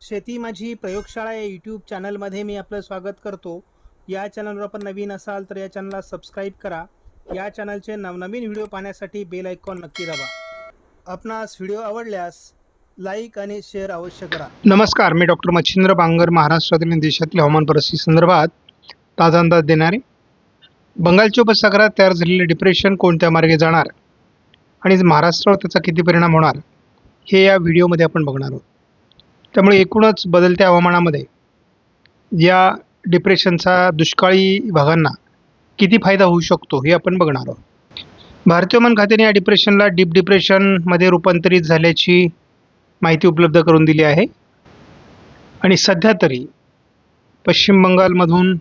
शेती माझी प्रयोगशाळा या यूट्यूब चॅनलमध्ये मी आपलं स्वागत करतो. या चॅनलवर आपण नवीन असाल तर या चॅनलला सबस्क्राईब करा. या चॅनलचे नवनवीन व्हिडिओ पाहण्यासाठी बेल आयकॉन नक्की दाबा. आपणास व्हिडिओ आवडल्यास लाईक आणि शेअर अवश्य करा. नमस्कार, मी डॉक्टर मच्छिंद्र बांगर, महाराष्ट्रातील आणि देशातील हवामान परिस्थिती संदर्भात ताजा अंदाज देणारे. बंगालच्या उपसागरात तयार झालेले डिप्रेशन कोणत्या मार्गे जाणार आणि महाराष्ट्रावर त्याचा किती परिणाम होणार हे या व्हिडिओमध्ये आपण बघणार आहोत. त्यामुळे एकूणच बदलत्या हवामानामध्ये या डिप्रेशनचा दुष्काळी भागांना किती फायदा होऊ शकतो हे आपण बघणार आहोत. भारतीय हवामान खात्याने या डिप्रेशनला डीप डिप्रेशनमध्ये रूपांतरित झाल्याची माहिती उपलब्ध करून दिली आहे आणि सध्या तरी पश्चिम बंगालमधून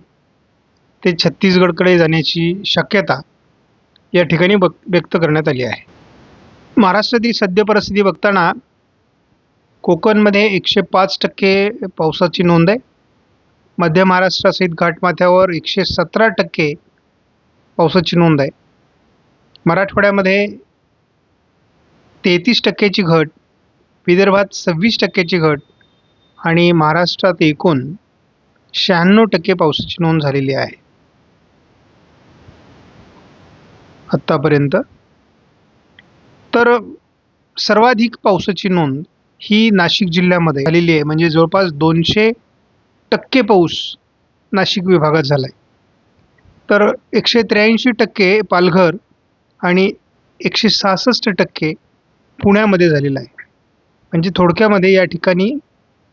ते छत्तीसगडकडे जाण्याची शक्यता या ठिकाणी व्यक्त करण्यात आली आहे. महाराष्ट्रातील सद्य परिस्थिती बघताना कोकणमध्ये 105% पावसाची नोंद आहे. मध्य महाराष्ट्रासहित घाटमाथ्यावर 117% पावसाची नोंद आहे. मराठवाड्यामध्ये 33%ची घट, विदर्भात 26%ची घट आणि महाराष्ट्रात एकूण 96% पावसाची नोंद झालेली आहे आत्तापर्यंत. तर सर्वाधिक पावसाची नोंद ही नाशिक जिल्ह्यामध्ये झालेली आहे, म्हणजे जवळपास 200% पाऊस नाशिक विभागात झाला आहे. तर 183% पालघर आणि 166% पुण्यामध्ये झालेला आहे. म्हणजे थोडक्यामध्ये या ठिकाणी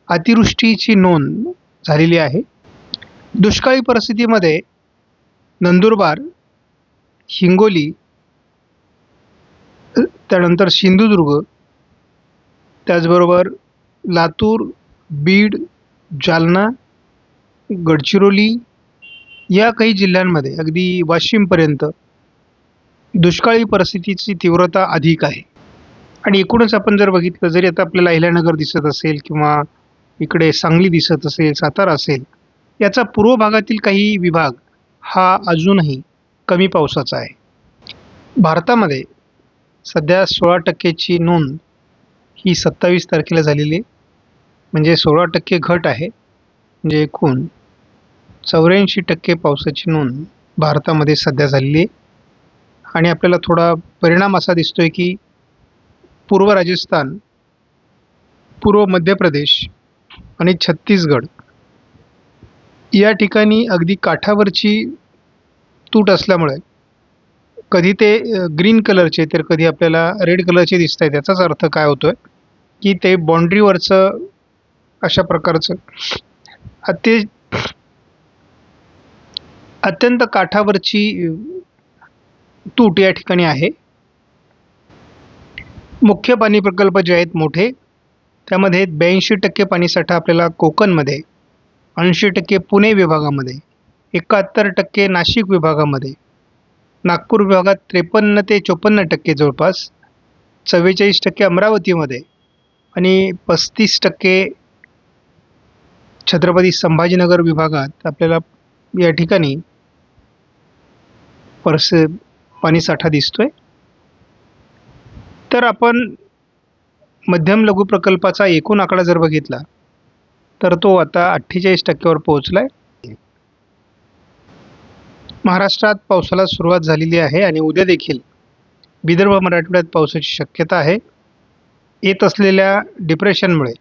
अतिवृष्टीची नोंद झालेली आहे. दुष्काळी परिस्थितीमध्ये नंदुरबार, हिंगोली, त्यानंतर सिंधुदुर्ग, त्याचबरोबर लातूर, बीड, जालना, गडचिरोली या काही जिल्ह्यांमध्ये अगदी वाशिमपर्यंत दुष्काळी परिस्थितीची तीव्रता अधिक आहे. आणि एकूणच आपण जर बघितलं, जरी आता आपल्याला अहिल्यानगर दिसत असेल किंवा इकडे सांगली दिसत असेल, सातारा असेल, याचा पूर्व भागातील काही विभाग हा अजूनही कमी पावसाचा आहे. भारतामध्ये सध्या 16%ची नोंद ही 27 तारखेला झालेली आहे, म्हणजे 16% घट आहे. म्हणजे एकूण 84% पावसाची नोंद भारतामध्ये सध्या झालेली आहे. आणि आपल्याला थोडा परिणाम असा दिसतोय की पूर्व राजस्थान, पूर्व मध्य प्रदेश आणि छत्तीसगड या ठिकाणी अगदी काठावरची तूट असल्यामुळे कधी ते ग्रीन कलरचे तर कधी आपल्याला रेड कलरचे दिसत आहेत. याचाच अर्थ काय होतोय की ते बाँड्रीवरचं अशा प्रकारचं अत्यंत काठावरची तूट या ठिकाणी आहे. मुख्य पाणी प्रकल्प जे आहेत मोठे, त्यामध्ये 82% पाणीसाठा आपल्याला कोकणमध्ये, 80% पुणे विभागामध्ये, 71% नाशिक विभागामध्ये, नागपूर विभागात 53 ते 54% जवळपास, 44% अमरावतीमध्ये आणि 35% छत्रपती संभाजीनगर विभागात आपल्याला या ठिकाणी पाणीसाठा दिसतोय. तर आपण मध्यम लघु प्रकल्पाचा एकूण आकडा जर बघितला तर तो आता 48% पोहोचला आहे. महाराष्ट्रात पावसाला सुरुवात झालेली आहे आणि उद्या देखील विदर्भ, मराठवाड्यात पावसाची शक्यता आहे. येत असलेल्या डिप्रेशनमुळे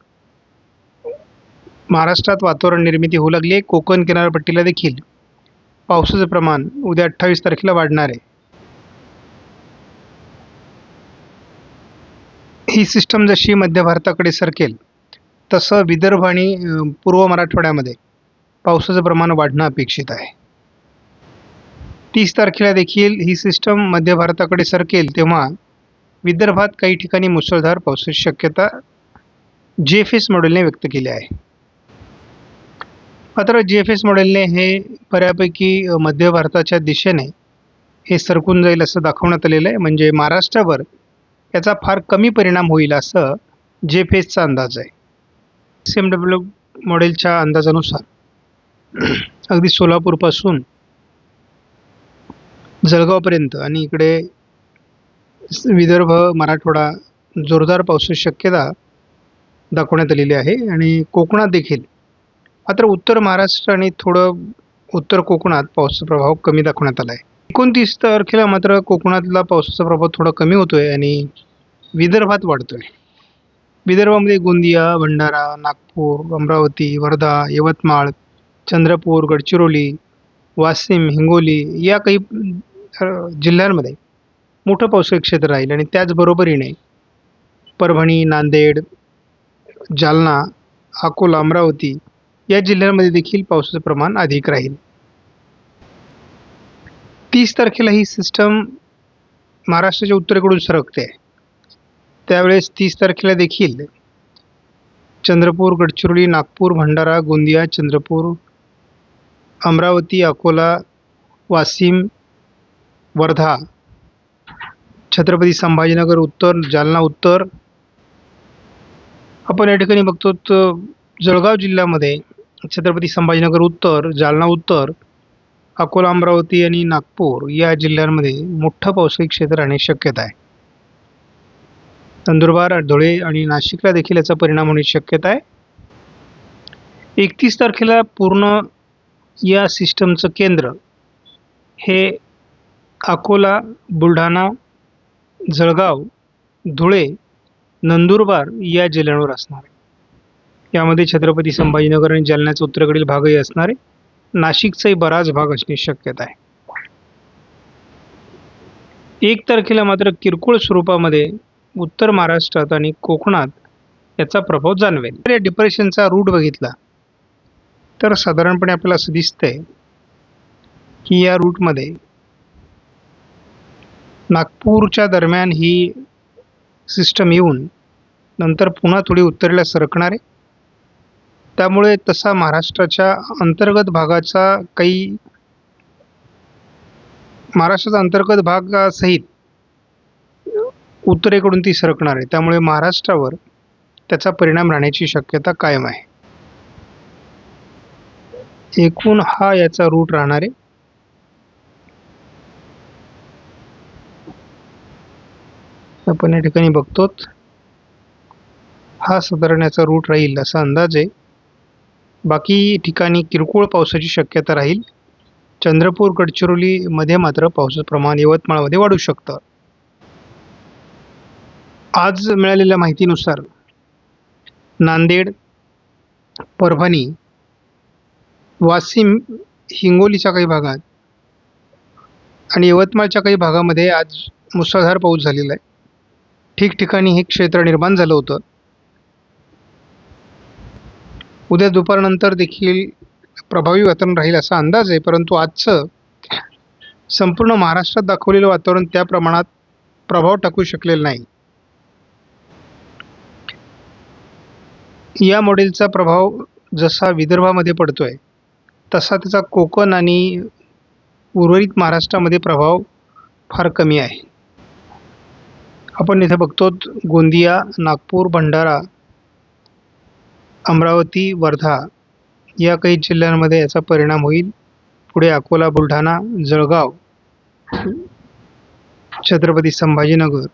महाराष्ट्रात वातावरण निर्मिती होऊ लागली आहे. कोकण किनारपट्टीला देखील पावसाचं प्रमाण उद्या 28 तारखेला वाढणार आहे. ही सिस्टम जशी मध्य भारताकडे सरकेल तसं विदर्भ आणि पूर्व मराठवाड्यामध्ये पावसाचं प्रमाण वाढणं अपेक्षित आहे. 30 तारखेला देखील ही सिस्टम मध्य भारताकडे सरकेल तेव्हा विदर्भात काही ठिकाणी मुसळधार पावसाची शक्यता GFS मॉडेलने व्यक्त केली आहे. मात्र GFS मॉडेलने हे बऱ्यापैकी मध्य भारताच्या दिशेने हे सरकून जाईल असं दाखवण्यात आलेलं आहे. म्हणजे महाराष्ट्रावर याचा फार कमी परिणाम होईल असं GFSचा अंदाज आहे. SMW मॉडेलच्या अंदाजानुसार अगदी सोलापूरपासून जळगावपर्यंत आणि इकडे विदर्भ, मराठवाडा जोरदार पावसाची शक्यता दाखवण्यात आलेली आहे आणि कोकणात देखील. मात्र उत्तर महाराष्ट्र आणि थोडं उत्तर कोकणात पावसाचा प्रभाव कमी दाखवण्यात आला आहे. 29 तारखेला मात्र कोकणातला पावसाचा प्रभाव थोडा कमी होतोय आणि विदर्भात वाढतोय. विदर्भामध्ये गोंदिया, भंडारा, नागपूर, अमरावती, वर्धा, यवतमाळ, चंद्रपूर, गडचिरोली, वाशिम, हिंगोली या काही जिल्ह्यांमध्ये मोठं पावसाळी क्षेत्र राहील आणि त्याचबरोबरीने परभणी, नांदेड, जालना, अकोला, अमरावती या जिल्ह्यांमध्ये देखील पावसाचं प्रमाण अधिक राहील. 30 तारखेला ही सिस्टम महाराष्ट्राच्या उत्तरेकडून सरकते. त्यावेळेस 30 तारखेला देखील चंद्रपूर, गडचिरोली, नागपूर, भंडारा, गोंदिया, चंद्रपूर, अमरावती, अकोला, वाशिम, वर्धा, छत्रपती संभाजीनगर उत्तर, जालना उत्तर. आपण या ठिकाणी बघतो जळगाव जिल्ह्यामध्ये छत्रपती संभाजीनगर उत्तर, जालना उत्तर, अकोला, अमरावती आणि नागपूर या जिल्ह्यांमध्ये मोठं पावसाळी क्षेत्र राहण्याची शक्यता आहे. नंदुरबार, धुळे आणि नाशिकला देखील याचा परिणाम होण्याची शक्यता आहे. 31 तारखेला पूर्ण या सिस्टमचं केंद्र हे अकोला, बुलढाणा, जळगाव, धुळे, नंदुरबार या जिल्ह्यांवर असणार आहे. यामध्ये छत्रपती संभाजीनगर आणि जालन्याचा उत्तरेकडील भागही असणार आहे. नाशिकचाही बराच भाग असण्याची शक्यता आहे. 1 तारखेला मात्र किरकोळ स्वरूपामध्ये उत्तर महाराष्ट्रात आणि कोकणात याचा प्रभाव जाणवेल. या डिप्रेशनचा रूट बघितला तर साधारणपणे आपल्याला असं दिसतंय की या रूटमध्ये नागपूरच्या दरम्यान ही सिस्टम येऊन नंतर पुन्हा थोडी उत्तरेला सरकणार आहे. त्यामुळे तसा महाराष्ट्राच्या अंतर्गत भागासहित उत्तरेकडून ती सरकणार आहे. त्यामुळे महाराष्ट्रावर त्याचा परिणाम राहण्याची शक्यता कायम आहे. एकूण हा याचा रूट राहणार आहे. आपण या ठिकाणी बघतो हा साधारण याचा रूट राहील असा अंदाज आहे. बाकी ठिकाणी किरकोळ पावसाची शक्यता राहील. चंद्रपूर, गडचिरोलीमध्ये मात्र पावसाचं प्रमाण यवतमाळमध्ये वाढू शकतं. आज मिळालेल्या माहितीनुसार नांदेड, परभणी, वाशिम, हिंगोलीच्या काही भागात आणि यवतमाळच्या काही भागामध्ये आज मुसळधार पाऊस झालेला आहे. ठिकठिकाणी हे क्षेत्र निर्माण झालं होतं. उद्या दुपारनंतर देखील प्रभावी वातावरण राहील असा अंदाज आहे. परंतु आजचं संपूर्ण महाराष्ट्रात दाखवलेलं वातावरण त्या प्रमाणात प्रभाव टाकू शकलेलं नाही. या मॉडेलचा प्रभाव जसा विदर्भामध्ये पडतोय तसा त्याचा कोकण आणि उर्वरित महाराष्ट्रामध्ये प्रभाव फार कमी आहे. आपण इथे बघतो गोंदिया, नागपूर, भंडारा, अमरावती, वर्धा या काही जिल्ह्यांमध्ये याचा परिणाम होईल. पुढे अकोला, बुलढाणा, जळगाव, छत्रपती संभाजीनगर,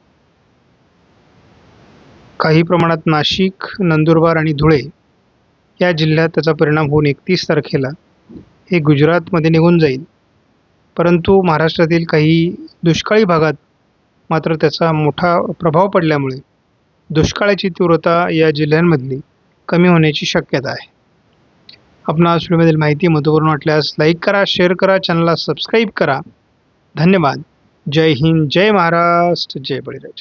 काही प्रमाणात नाशिक, नंदुरबार आणि धुळे या जिल्ह्यात त्याचा परिणाम होऊन 31 तारखेला हे गुजरातमध्ये निघून जाईल. परंतु महाराष्ट्रातील काही दुष्काळी भागात मात्र त्याचा मोठा प्रभाव पडल्यामुळे दुष्काळाची तीव्रता या जिल्ह्यांमधली कमी होण्याची शक्यता आहे. आपणास व्हिडिओमधील माहिती महत्त्वपूर्ण वाटल्यास लाईक करा, शेअर करा, चॅनलला सबस्क्राईब करा. धन्यवाद. जय हिंद, जय महाराष्ट्र, जय बळीराजा.